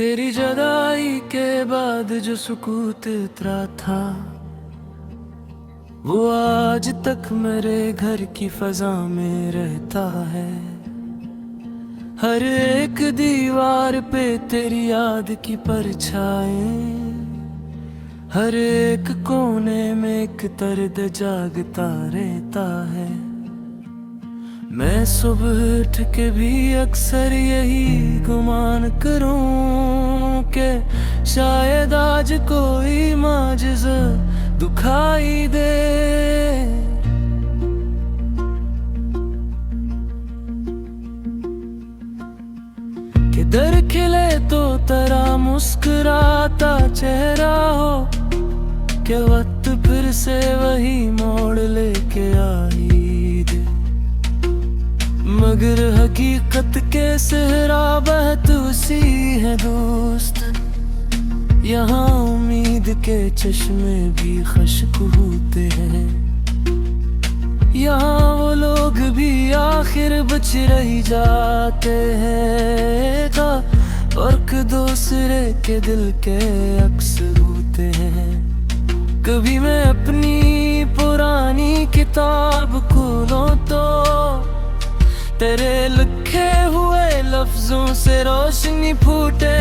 तेरी जुदाई के बाद जो सुकूत इतरा था, वो आज तक मेरे घर की फजा में रहता है। हर एक दीवार पे तेरी याद की परछाएं, हर एक कोने में एक दर्द जागता रहता है। मैं सुबह उठ के भी अक्सर यही गुमान करूं कि शायद आज कोई माजिज़ा दुखाई दे। कि दर खिले तो तेरा मुस्कुराता चेहरा हो, कि वक्त फिर से वही मोड़ लेके आई दे। मगर हकीकत के सहरा बहत उसी है दोस्त, यहाँ उम्मीद के चश्मे भी खश्क होते हैं। यहाँ वो लोग भी आखिर बच रह जाते हैं, का फर्क दूसरे के दिल के अक्स होते हैं। कभी मैं अपनी पुरानी किताब खोलूं तो तेरे लिखे हुए लफ्जों से रोशनी फूटे।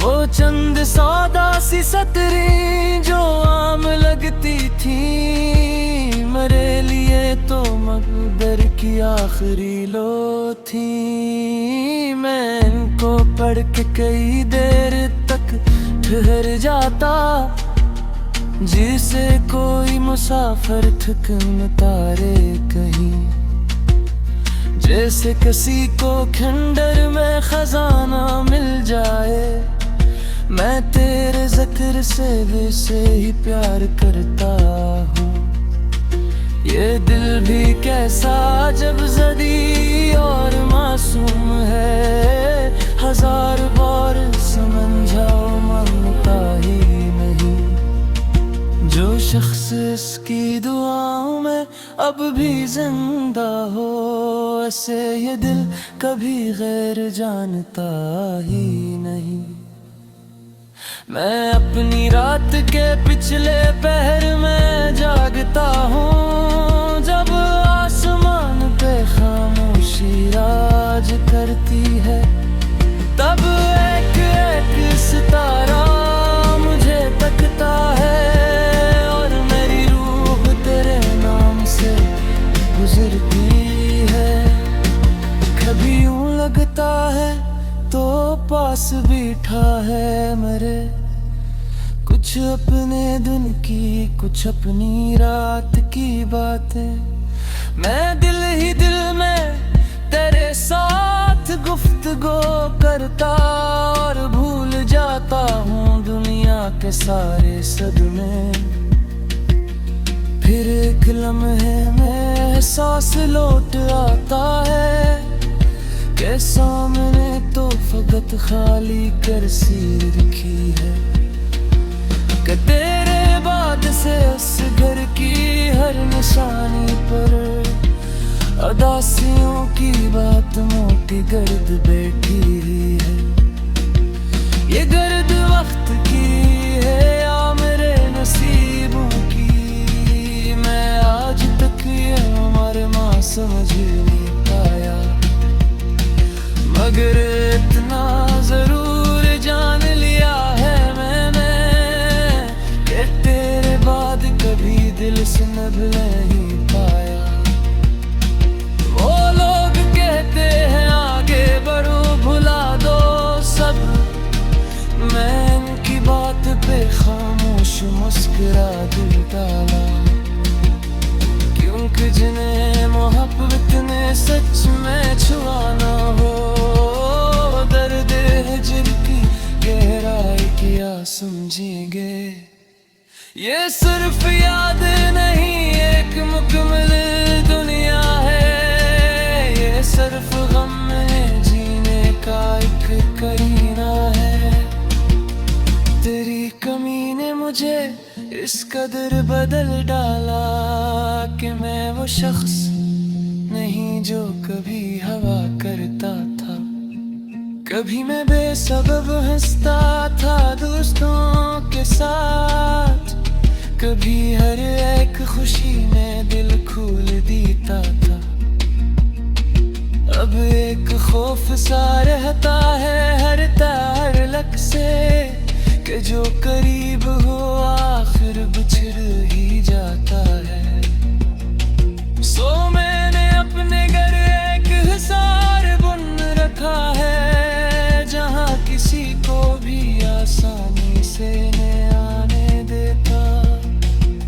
वो चंद सौदा सी सतरी जो आम लगती थी, मेरे लिए तो मकदर की आखिरी लो थी। मैं इनको पढ़ के कई देर तक ठहर जाता, जिसे कोई मुसाफिर ठिकाना तारे कहीं। जैसे किसी को खंडर में खजाना मिल जाए, मैं तेरे ज़िक्र से वैसे ही प्यार करता हूँ। ये दिल भी कैसा जब ज़दी और मासूम है, हजार बार समझाओ मानता ही नहीं। जो शख्स इसकी दुआओं में अब भी जिंदा हो, ऐसे ये दिल कभी गैर जानता ही नहीं। मैं अपनी रात के पिछले पहर में जागता हूँ, जब आसमान पे खामोशी राज करती है। तब एक एक सितारा मुझे तकता है, और मेरी रूह तेरे नाम से गुजरती है। कभी यूं लगता है तो पास बैठा है मेरे, कुछ अपने दिन की कुछ अपनी रात की बातें। मैं दिल ही दिल में तेरे साथ गुफ्तगू करता, और भूल जाता हूँ दुनिया के सारे सदमे। फिर एक लम्हे में एहसास लौट आता है, के सामने तो फकत खाली कुर्सी रखी है। कि तेरे बाद से उस घर की हर निशानी पर उदासियों की बात मोटी गर्द बैठी है। ये गर्द वक्त की है या मेरे नसीबों की, मैं आज तक ये उम्र मां समझ नहीं पाया। मगर इतना जरूर जान लिया है मैंने, कि तेरे बाद कभी दिल से नभ नहीं पाया। वो लोग कहते हैं आगे बढ़ो भुला दो सब, मैं इनकी बात पे खामोश मुस्कुरा दिल डाला। क्योंकि जिन्हें मोहब्बत ने सच में छुआना हो, दर्द हिज्र की गहराई क्या समझेंगे। ये सिर्फ याद नहीं एक मुकम्मल दुनिया है, ये सिर्फ गम में जीने का एक करीना है। तेरी कमी ने मुझे इस कदर बदल डाला, कि मैं वो शख्स नहीं जो कभी हवा करता था। कभी मैं बेसबब हंसता था दोस्तों के साथ, कभी हर एक खुशी में दिल खोल देता था। अब एक खौफ सा रहता है हर ताल्लुक से, कि जो करीब हो आखिर बिछड़ ही जाता है। सो मैंने अपने घर एक हिसार बुन रखा है, जहाँ किसी को भी आसानी से नहीं आने देता।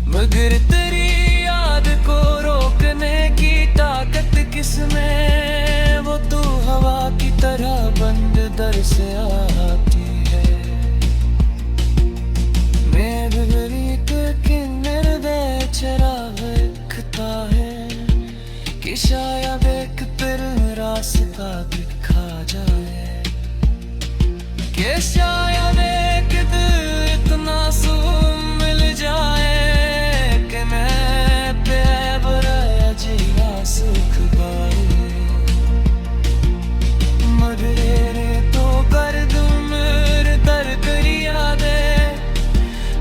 मगर तेरी याद को रोकने की ताकत किसमें, वो तो हवा की तरह बंद दर से आती है। मैं विपरीत किन्नर बेचैन दिखता है, कि शायद एक फिर रास्ता दिखा जाए, कि शायद एक दिन इतना सुकून मिल जाए, कि मैं बेबरा जिया सुख पाए। मगर रे तो कर दूं मेरे दर करिया दे,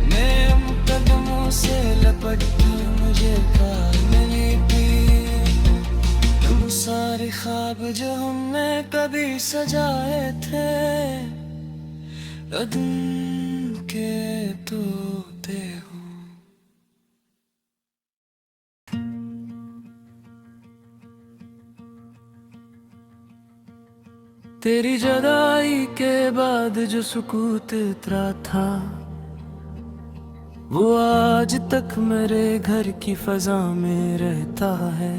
मैं कदमों से लपट मुझे ख्याल मिली भी। तुम सारे ख्वाब जो हमने कभी सजाए थे, अदम के तोते हो। तेरी जुदाई के बाद जो सुकूत इतरा था, वो आज तक मेरे घर की फजा में रहता है।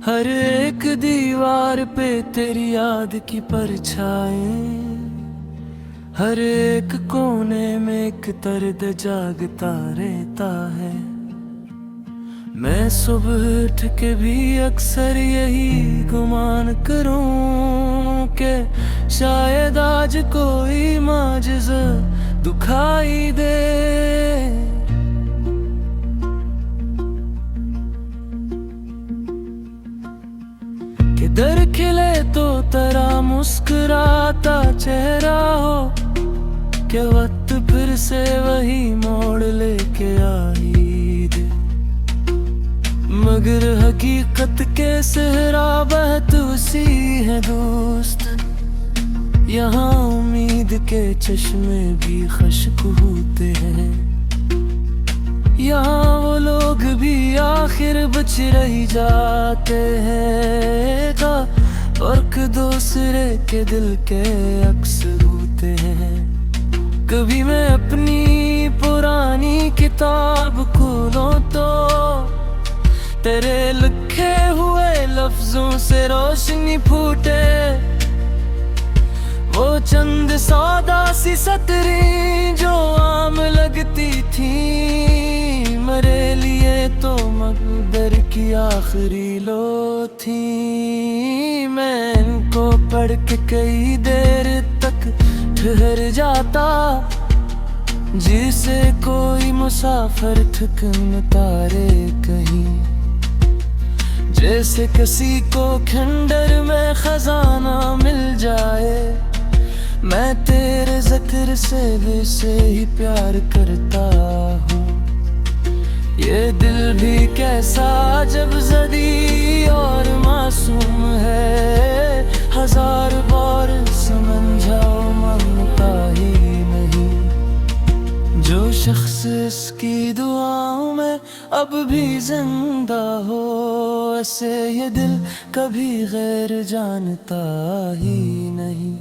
हर एक दीवार पे तेरी याद की परछाएं, हर एक कोने में एक दर्द जागता रहता है। मैं सुबह उठ के भी अक्सर यही गुमान करूं, कि शायद आज कोई माजिज़ा दुखाई दे। कि दर खिले तो तेरा मुस्कुराता चेहरा हो, कि वक्त फिर से वही मोड़ लेके आई दे। मगर हकीकत के सहरा बहत उसी है दोस्त, यहाँ उम्मीद के चश्मे भी खश्क होते हैं। यहाँ वो लोग भी आखिर बच रही जाते हैं, का फर्क दूसरे के दिल के अक्सर होते हैं। कभी मैं अपनी पुरानी किताब खोलूं तो तेरे लिखे हुए लफ्जों से रोशनी फूटे। वो चंद सौदा सी सतरें जो आम लगती थी, मेरे लिए तो मकदर की आखिरी लो थी। मैं इनको पढ़ के कई देर तक ठहर जाता, जिसे कोई मुसाफिर ठिकाना तारे कहीं। जैसे किसी को खंडर में खजाना मिल जाए, मैं तेरे ज़िक्र से वैसे ही प्यार करता हूँ। ये दिल भी कैसा जब ज़दी और मासूम है, हजार बार समझाओ मानता ही नहीं। जो शख्स इसकी दुआओं में अब भी जिंदा हो, ऐसे ये दिल कभी गैर जानता ही नहीं।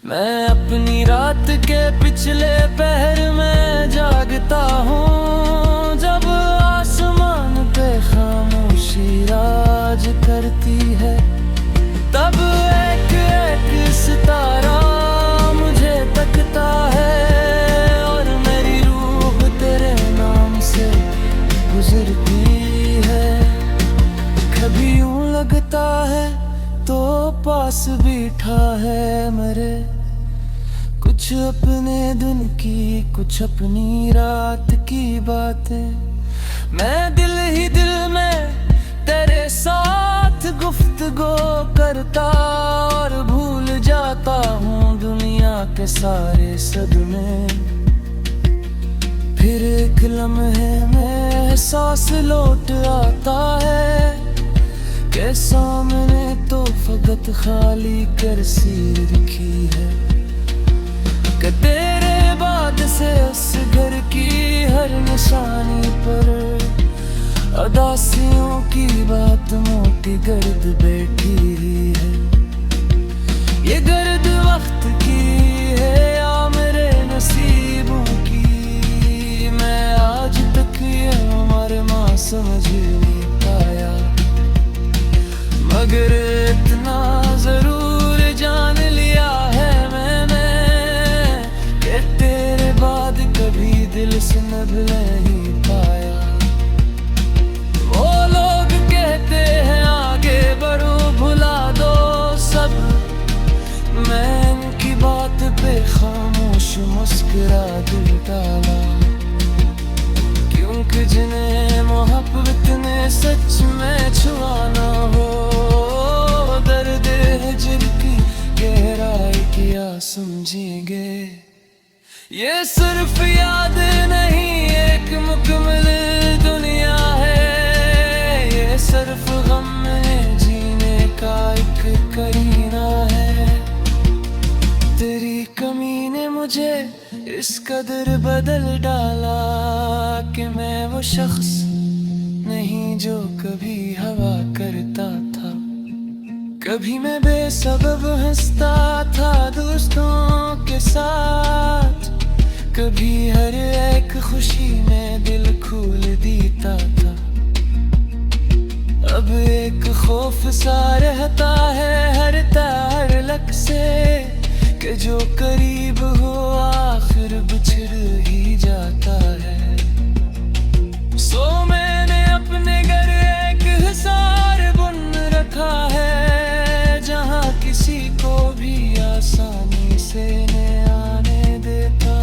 मैं अपनी रात के पिछले पहर में जागता हूँ, जब आसमान पे खामोशी राज करती है। तब एक एक सितारा मुझे तकता है, और मेरी रूह तेरे नाम से गुजरती है। कभी यूं लगता है तो पास बैठा है मेरे, कुछ अपने दिन की कुछ अपनी रात की बातें। मैं दिल ही दिल में तेरे साथ गुफ्तगू करता, सहता हूँ दुनिया के सारे सदमे, फिर एक लम्हे में एहसास लौट आता है कि सामने तो फकत खाली कुर्सी रखी है, कि तेरे बाद से उस घर की हर निशानी पर अदासियों की बात मोटी गर्द बैठी है। ये गर्द वक्त की है या मेरे नसीबों की, मैं आज तक ये हमारे माँ समझ नहीं पाया, मगर इतना जरूर जान लिया है मैंने कि तेरे बाद कभी दिल से न नहीं पाया। वो लोग कहते हैं आगे बढ़ो भुला दो सब, मैं इनकी बात पे खामोश मुस्कुरा दिल डाला, क्योंकि जिन्हें मोहब्बत ने सच में छुआना हो, दर्द हिज्र की गहराई क्या समझेंगे। ये सिर्फ याद नहीं एक मुकम्मल दुनिया है, ये सिर्फ गम में जीने का एक करीना है। तेरी कमी ने मुझे इस कदर बदल डाला कि मैं वो शख्स नहीं जो कभी हवा करता था, कभी मैं बेसबब हंसता था दोस्तों के साथ, कभी हर एक खुशी में दिल खोल देता था। अब एक खौफ सा रहता है हर ताल्लुक से कि जो करीब हो आखिर बिछड़ ही जाता है। सो मैंने अपने घर एक हिसार बुन रखा है, जहाँ किसी को भी आसानी से न आने देता,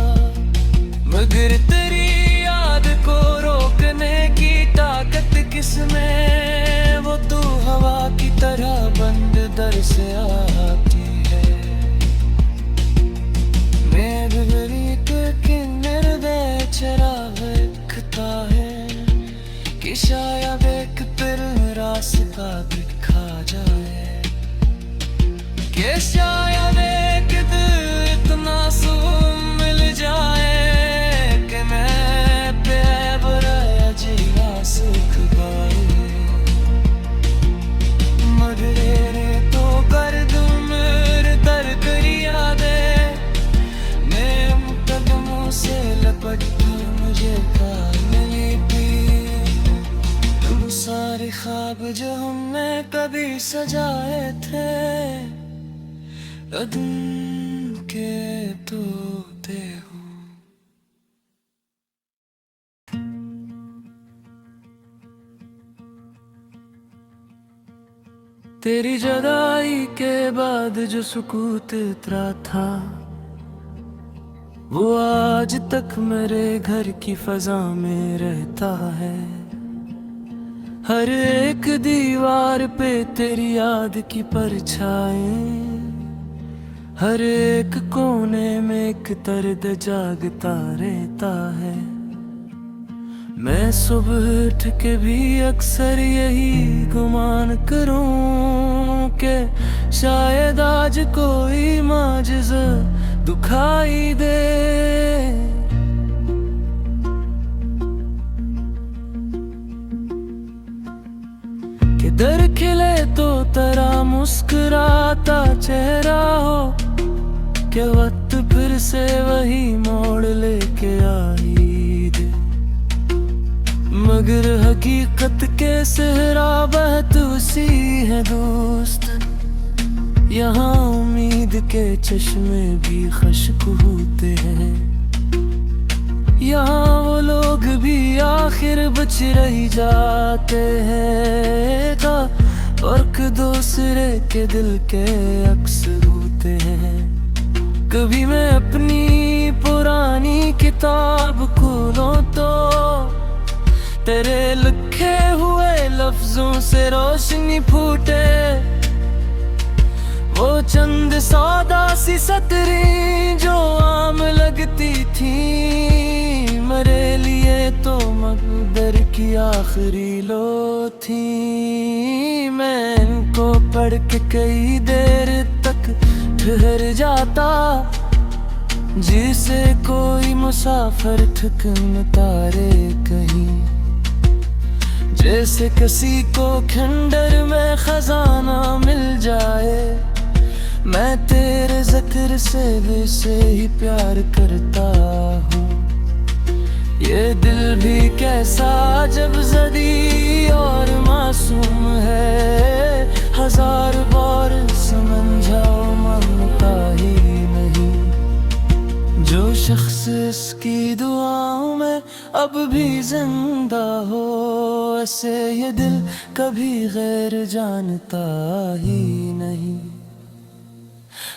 मगर तेरी याद को रोकने की ताकत किसमें, वो तू हवा की तरह बंद दर से आती है। मेरे गरीब के निर्दय चराग दिखता है कि शायद एक फिर रास्ता दिखा जाए, कि शायद एक दिल इतना सुकून मिल जाए कि मैं बेबराया जीवा सुख पाए। मगर तो कर दूं मेरे दर करिया दे, मैं कदमों से लपट मुझे मिली भी तुम सारे ख्वाब जो हमने कभी सजाए थे, अदम के तोते हो। तेरी जुदाई के बाद जो सुकूत इतरा था, वो आज तक मेरे घर की फजा में रहता है। हर एक दीवार पे तेरी याद की परछाई, हर एक कोने में एक दर्द जागता रहता है। मैं सुबह उठ के भी अक्सर यही गुमान करूं कि शायद आज कोई माजिज़ा दुखाई दे, कि दर खिले तो तेरा मुस्कुराता चेहरा हो, कि वक्त फिर से वही मोड़ लेके आई दे, मगर हकीकत के सहरा बहत उसी है दोस्त। यहाँ उम्मीद के चश्मे भी खश्क होते हैं, यहाँ वो लोग भी आखिर बच रही जाते हैं, का फर्क दूसरे के दिल के अक्स होते हैं। कभी मैं अपनी पुरानी किताब खोलूं तो तेरे लिखे हुए लफ्जों से रोशनी फूटे, वो चंद सौदा सी सतरी जो आम लगती थी, मेरे लिए तो मकदर की आखिरी लो थी। मैं इनको पढ़ के कई देर तक ठहर जाता, जिसे कोई मुसाफिर ठिकन तारे कहीं। जैसे किसी को खंडर में खजाना मिल जाए, मैं तेरे ज़िक्र से ही प्यार करता हूँ। ये दिल भी कैसा जब ज़दी और मासूम है, हजार बार समझाओ मानता ही नहीं। जो शख्स इसकी दुआओं में अब भी जिंदा हो, ऐसे ये दिल कभी गैर जानता ही नहीं।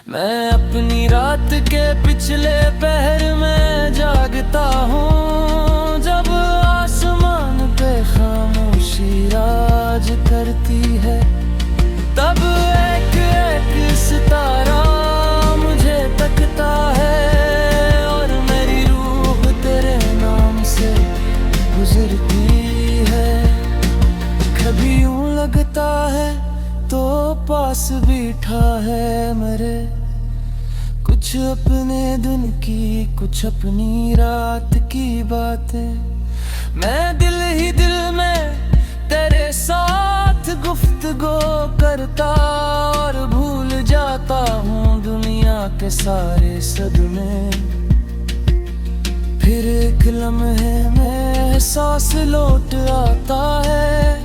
मैं अपनी रात के पिछले पहर में जागता हूँ, जब आसमान पे खामोशी राज करती है, तब एक एक सितारा मुझे तकता है और मेरी रूह तेरे नाम से गुजरती है। कभी यूं लगता है तो पास बैठा है मेरे, कुछ अपने दिन की कुछ अपनी रात की बातें। मैं दिल ही दिल में तेरे साथ गुफ्तगू करता और भूल जाता हूँ दुनिया के सारे सदमे। फिर एक लम्हे में एहसास लौट आता है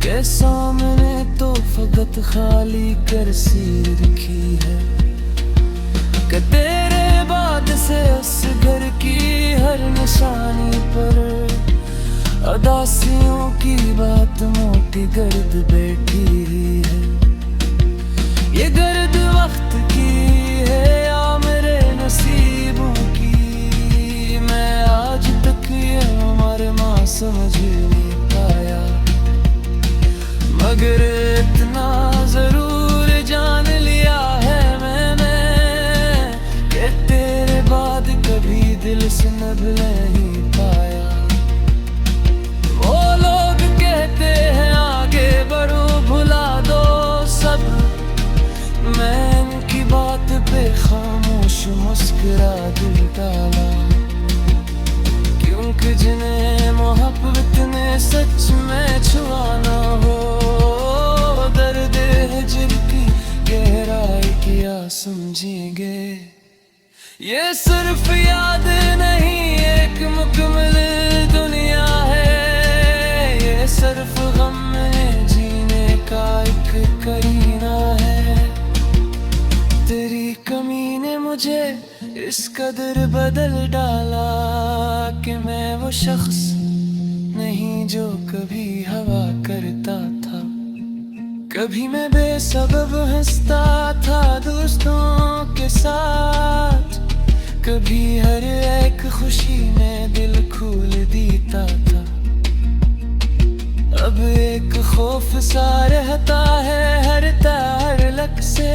कि सामने तो फकत खाली कुर्सी रखी है, कि तेरे बाद से उस घर की हर निशानी पर उदासियों की बात मोटी गर्द बैठी है। ये गर्द वक्त की है या मेरे नसीबों की, मैं आज तक ये उम्र माँ समझ नहीं पाया। मगर इतना जरूर जान लिया है मैंने कि तेरे बाद कभी दिल से नभ नहीं पाया। वो लोग कहते हैं आगे बढ़ो भुला दो सब, मैं इनकी बात पे खामोश मुस्कुरा दिल डाला। क्योंकि जिन्हें मोहब्बत ने सच में छुआना हो, दर्द हिज्र की गहराई किया समझेंगे। ये सिर्फ याद नहीं एक मुकम्मल दुनिया है, ये सिर्फ गम में जीने का एक करीना है। तेरी कमी ने मुझे इस कदर बदल डाला कि मैं वो शख्स नहीं जो कभी हवा करता था। कभी मैं बेसबब हंसता था दोस्तों के साथ, कभी हर एक खुशी में दिल खोल देता था। अब एक खौफ सा रहता है हर तार लक से,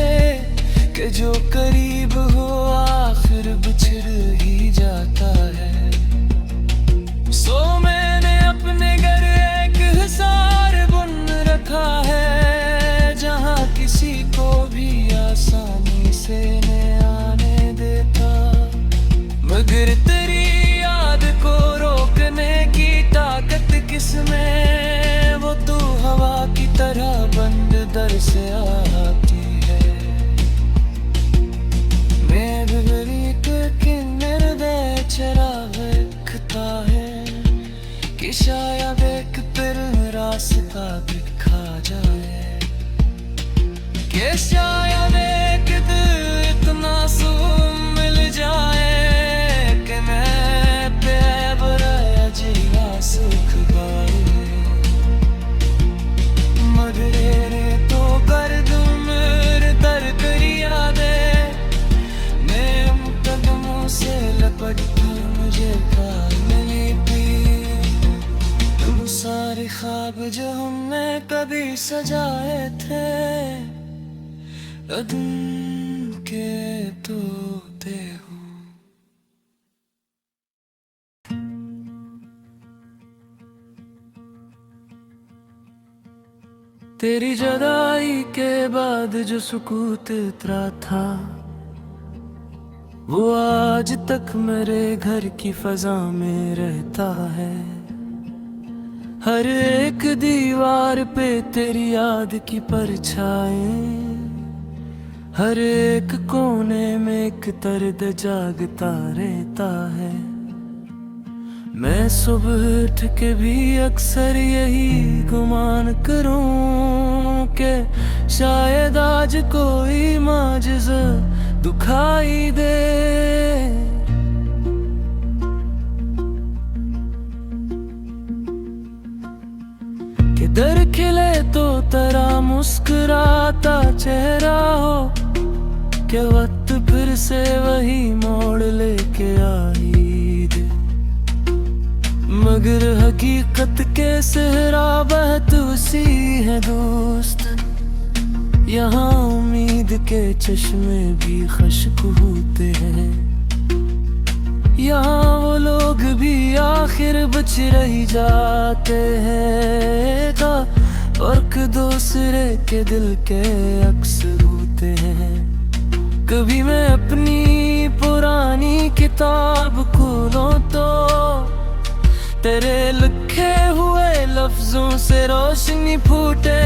कि जो करीब हो आखिर बिछड़ ही जाता है। सो मैंने अपने घर एक हिसार बुन रखा है, जहाँ किसी को भी आसानी से न आने देता। मगर तेरी याद को रोकने की ताकत किसमें, वो तो हवा की तरह बंद दर से आती है। मैं बिगड़ी के निर्दय चराग दिखता है, कि शायद एक फिर रास्ता दिखा जाए, कि शायद एक दिल इतना सुकून मिल जाए कि मैं बेबराया जिया सुख पाए। मगर तो कर दूं मेरे दर करिया दे, मैं उन कदमों से लपट मुझे प्यार मिली थी। तुम सारे ख्वाब जो हमने कभी सजाए थे, अदन के तोते हो। तेरी जुदाई के बाद जो सुकूत इतरा था, वो आज तक मेरे घर की फजा में रहता है। हर एक दीवार पे तेरी याद की परछाएं, हर एक कोने में एक दर्द जागता रहता है। मैं सुबह उठ के भी अक्सर यही गुमान करूं कि शायद आज कोई माजिज़ा दुखाई दे। कि दर खिले तो तेरा मुस्कुराता चेहरा हो, कि वक्त फिर से वही मोड़ लेके आई दे। मगर हकीकत के सहरा बहत उसी है दोस्त, यहाँ उम्मीद के चश्मे भी खश्क होते हैं। यहाँ वो लोग भी आखिर बच रही जाते हैं, का फर्क दूसरे के दिल के अक्स होते हैं। कभी मैं अपनी पुरानी किताब खोलूं तो तेरे लिखे हुए लफ्जों से रोशनी फूटे।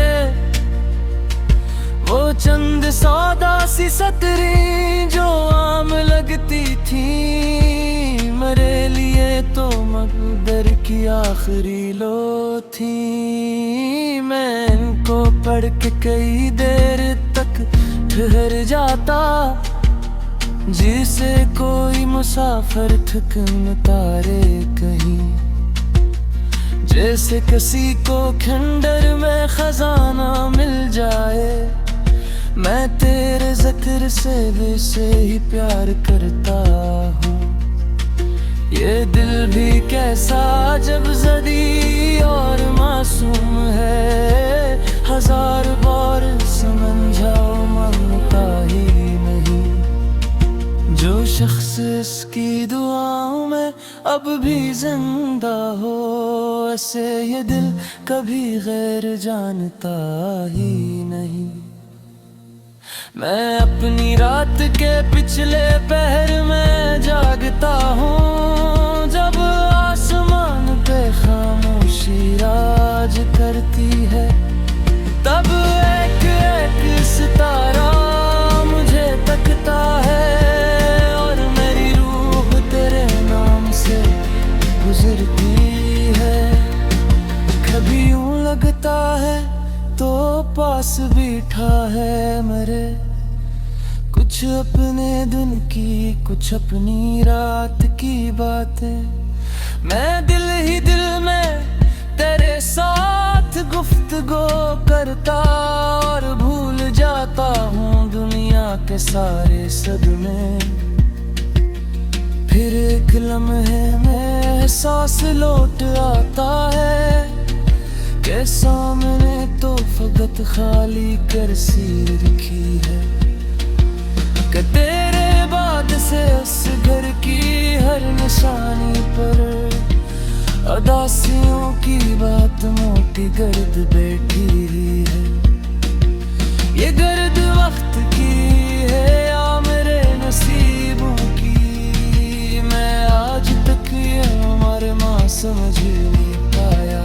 वो चंद सौदा सी सतरें जो आम लगती थी, मेरे लिए तो मकदर की आखिरी लो थी। मैं इनको पढ़ के कई देर तक ठहर जाता, जिसे कोई मुसाफिर ठिकाना तारे कहीं। जैसे किसी को खंडर में खजाना मिल जाए, मैं तेरे ज़िक्र से वैसे ही प्यार करता हूँ। ये दिल भी कैसा जब ज़दी और मासूम है, हजार बार समझाओ मानता ही नहीं। जो शख्स इसकी दुआओं में अब भी जिंदा हो, ऐसे ये दिल कभी गैर जानता ही नहीं। मैं अपनी रात के पिछले पहर में जागता हूँ, जब आसमान पे खामोशी राज करती है। तब एक एक सितारा मुझे तकता है, और मेरी रूह तेरे नाम से गुजरती है। कभी यूं लगता है तो पास बैठा है मेरे, कुछ अपने दिन की कुछ अपनी रात की बातें। मैं दिल ही दिल में तेरे साथ गुफ्तगू करता, और भूल जाता हूँ दुनिया के सारे सदमे। फिर एक लम्हे में एहसास लौट आता है, के सामने तो फकत खाली कुर्सी रखी है। कि तेरे बाद से उस घर की हर निशानी पर उदासियों की बात मोटी गर्द बैठी है। ये गर्द वक्त की है या मेरे नसीबों की, मैं आज तक ये उम्र माँ समझ नहीं पाया।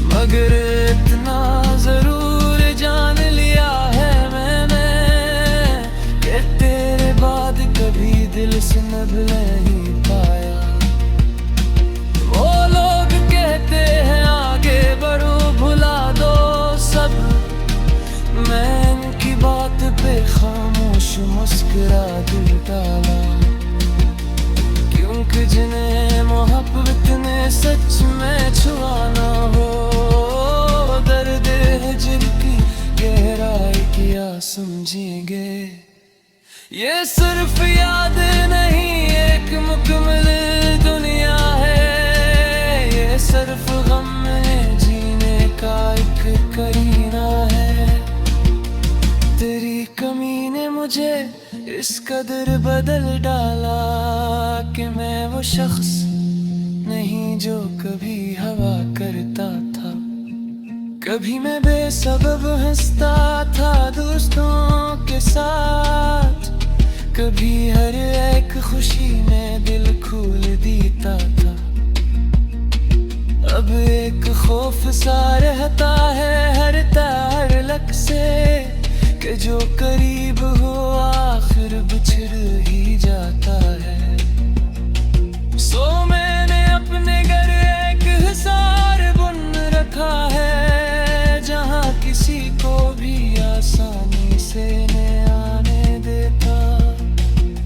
मगर इतना जरूर जान लिया है मैंने, कि तेरे बाद कभी दिल से नभ नहीं पाया। वो लोग कहते हैं आगे बढ़ो भुला दो सब, मैं इनकी बात पे खामोश मुस्कुरा दिल डाला। क्योंकि जिन्हें मोहब्बत ने सच में छुआना हो, दर्द है जिनकी गहराई किया समझेंगे। ये सिर्फ याद नहीं एक मुकम्मल दुनिया है, ये सिर्फ गम में जीने का एक करीना है। इस कदर बदल डाला कि मैं वो शख्स नहीं जो कभी हवा करता था। कभी मैं बेसबब हंसता था दोस्तों के साथ, कभी हर एक खुशी में दिल खोल देता था। अब एक खौफ सा रहता है हर तारलक से कि जो करीब हो आखिर बिछड़ ही जाता है। सो मैंने अपने घर एक हिसार बुन रखा है, जहाँ किसी को भी आसानी से नहीं आने देता।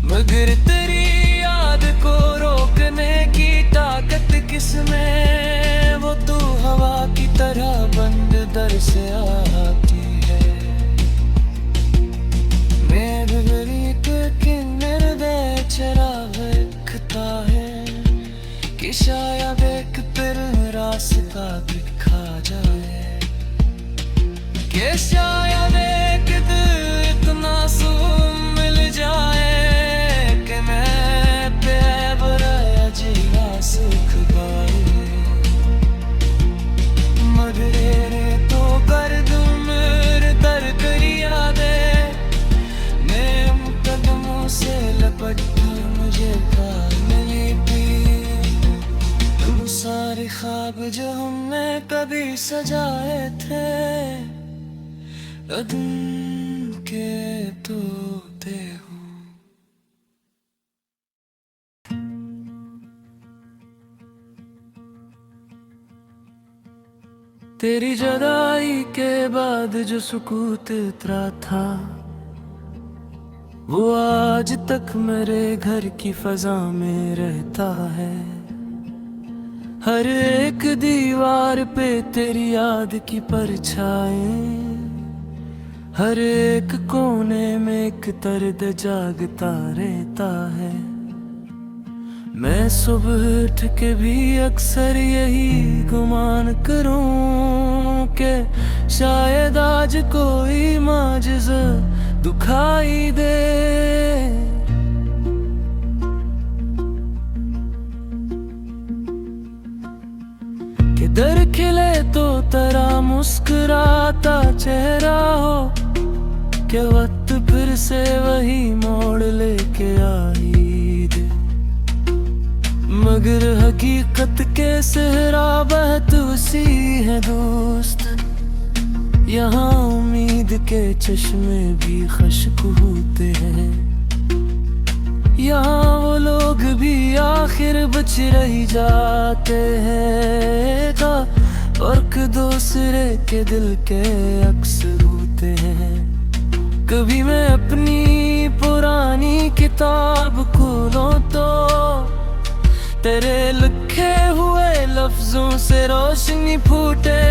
मगर तेरी याद को रोकने की ताकत किसमें, वो तो हवा की तरह बंद दर से आती है। मैं बिगड़ी के निर्दय चराग दिखता है कि शायद एक फिर रास्ता दिखा जाए, कि शायद एक दिन इतना सुकून मिल जाए कि मैं बेबरा जिया सुख पाए। मगर रे तो कर दूं मेरे दर करिया दे, मैं मुकदमों से लपट मुझे मिली भी। तुम सारे ख्वाब जो हमने कभी सजाए थे, अदम के तोते हूँ। तेरी जुदाई के बाद जो सुकूत इतरा था, वो आज तक मेरे घर की फजा में रहता है। हर एक दीवार पे तेरी याद की परछाएं, हर एक कोने में एक दर्द जागता रहता है। मैं सुबह उठ के भी अक्सर यही गुमान करूं कि शायद आज कोई माजिज़ा दुखाई दे। किधर खिले तो तेरा मुस्कुराता चेहरा हो, कि वक्त फिर से वही मोड़ लेके आई दे। मगर हकीकत के सहरा बहत उसी है दोस्त, यहाँ उम्मीद के चश्मे भी खश्क होते हैं। यहाँ वो लोग भी आखिर बच रही जाते हैं, का फर्क दूसरे के दिल के अक्सर होते हैं। कभी मैं अपनी पुरानी किताब खोलूं तो तेरे लिखे हुए लफ्जों से रोशनी फूटे।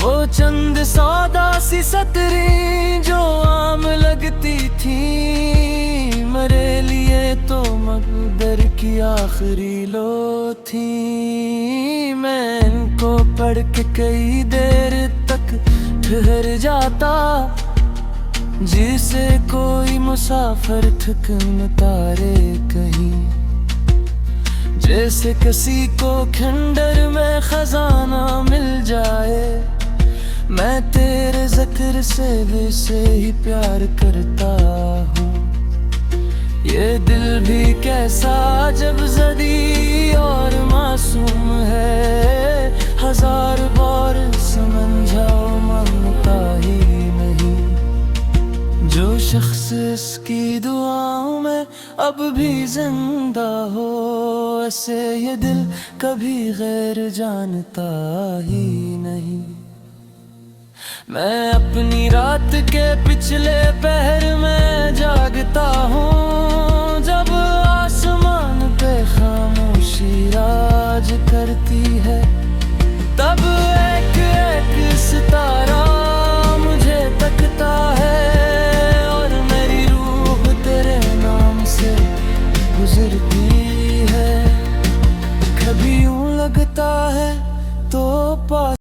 वो चंद सौदा सी सतरी जो आम लगती थी, मेरे लिए तो मकदर की आखिरी लो थी। मैं इनको पढ़ के कई देर तक ठहर जाता, जिसे कोई मुसाफिर ठिकाना तारे कहीं। जैसे किसी को खंडर में खजाना मिल जाए, मैं तेरे ज़िक्र से वैसे ही प्यार करता हूँ। ये दिल भी कैसा जब ज़दी और मासूम है, हजार बार समझाओ मानता ही नहीं। जो शख्स इसकी दुआओं में अब भी जिंदा हो, ऐसे ये दिल कभी गैर जानता ही नहीं। मैं अपनी रात के पिछले पहर में जागता हूँ, जब आसमान पे खामोशी राज करती है। तब एक एक सितारा मुझे तकता है, और मेरी रूह तेरे नाम से गुजरती है। कभी यूं लगता है तो पास